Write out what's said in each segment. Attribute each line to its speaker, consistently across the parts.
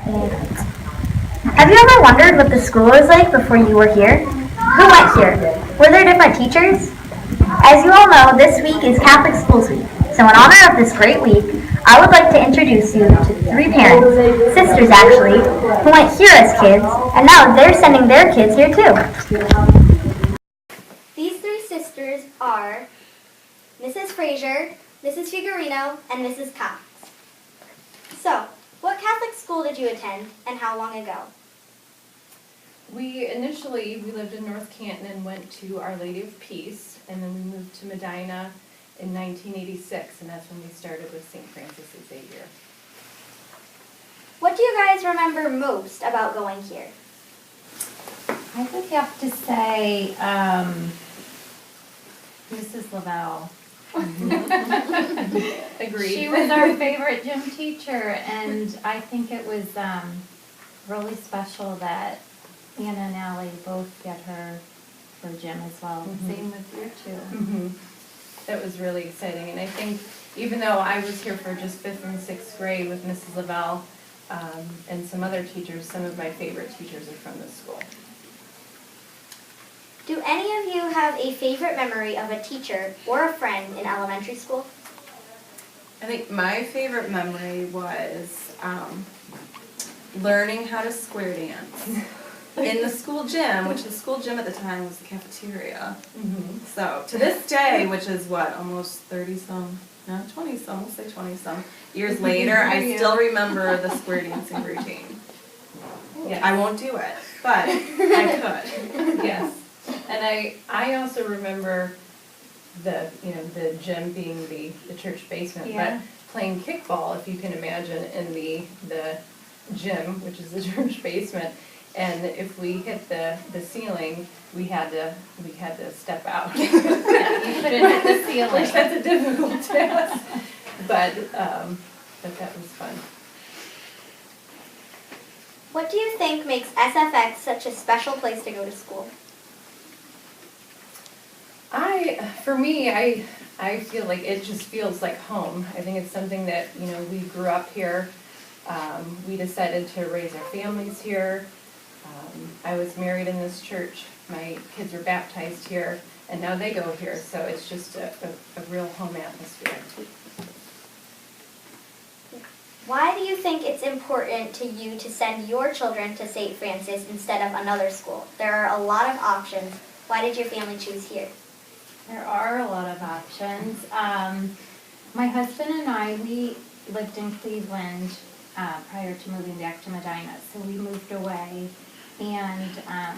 Speaker 1: Have you ever wondered what the school was like before you were here? Who went here? Were there different teachers? As you all know, this week is Catholic Schools Week. So in honor of this great week, I would like to introduce you to 3 parents, sisters actually, who went here as kids, and now they're sending their kids here too.
Speaker 2: These 3 sisters are Mrs. Frazier, Mrs. Figurino, and Mrs. Cox. So, what Catholic school did you attend, and how long ago?
Speaker 3: We lived in North Canton and went to Our Lady of Peace, and then we moved to Medina in 1986, and that's when we started with St. Francis Xavier.
Speaker 2: What do you guys remember most about going here?
Speaker 4: I would have to say Mrs. Lavelle.
Speaker 3: Agreed.
Speaker 4: She was our favorite gym teacher, and I think it was really special that Anna and Allie both get her for gym as well. Same with you too.
Speaker 3: That was really exciting, and I think even though I was here for just 5th and 6th grade with Mrs. Lavelle and some other teachers, some of my favorite teachers are from this school.
Speaker 2: Do any of you have a favorite memory of a teacher or a friend in elementary school?
Speaker 5: I think my favorite memory was learning how to square dance in the school gym, which the school gym at the time was the cafeteria. So to this day, which is what, almost 30-some, no, 20-some, we'll say 20-some years later, I still remember the square dancing routine.
Speaker 3: Yes.
Speaker 5: I won't do it, but I could.
Speaker 3: Yes. And I also remember the gym being the church basement, but playing kickball, if you can imagine, in the gym, which is the church basement, and if we hit the ceiling, we had to step out.
Speaker 4: You couldn't hit the ceiling.
Speaker 3: Which that's a difficult task, but that was fun.
Speaker 2: What do you think makes SFX such a special place to go to school?
Speaker 3: For me, I feel like it just feels like home. I think it's something that, we grew up here. We decided to raise our families here. I was married in this church. My kids were baptized here, and now they go here. So it's just a real home atmosphere.
Speaker 2: Why do you think it's important to you to send your children to St. Francis instead of another school? There are a lot of options. Why did your family choose here?
Speaker 4: There are a lot of options. My husband and I, we lived in Cleveland prior to moving back to Medina, so we moved away. And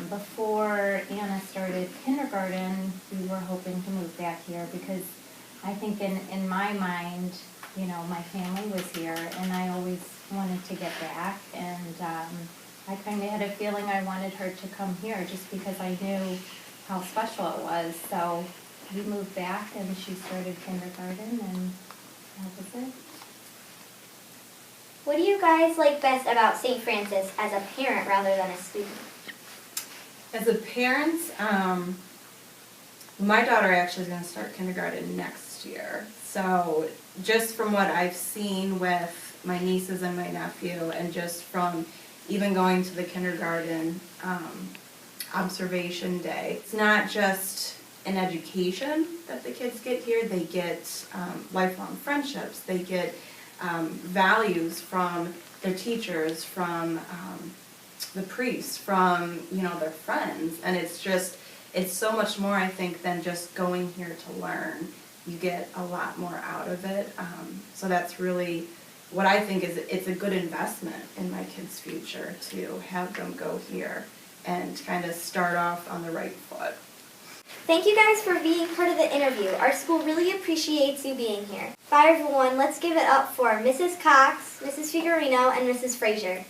Speaker 4: before Anna started kindergarten, we were hoping to move back here because I think in my mind, my family was here, and I always wanted to get back. And I kind of had a feeling I wanted her to come here just because I knew how special it was. So we moved back, and she started kindergarten, and that was it.
Speaker 2: What do you guys like best about St. Francis as a parent rather than a student?
Speaker 5: As a parent, my daughter actually is going to start kindergarten next year. So just from what I've seen with my nieces and my nephew, and just from even going to the kindergarten observation day, it's not just an education that the kids get here. They get lifelong friendships. They get values from their teachers, from the priests, from their friends, and it's so much more, I think, than just going here to learn. You get a lot more out of it. So that's really what I think is it's a good investment in my kids' future to have them go here and kind of start off on the right foot.
Speaker 2: Thank you guys for being part of the interview. Our school really appreciates you being here. Bye everyone, let's give it up for Mrs. Cox, Mrs. Figurino, and Mrs. Frazier.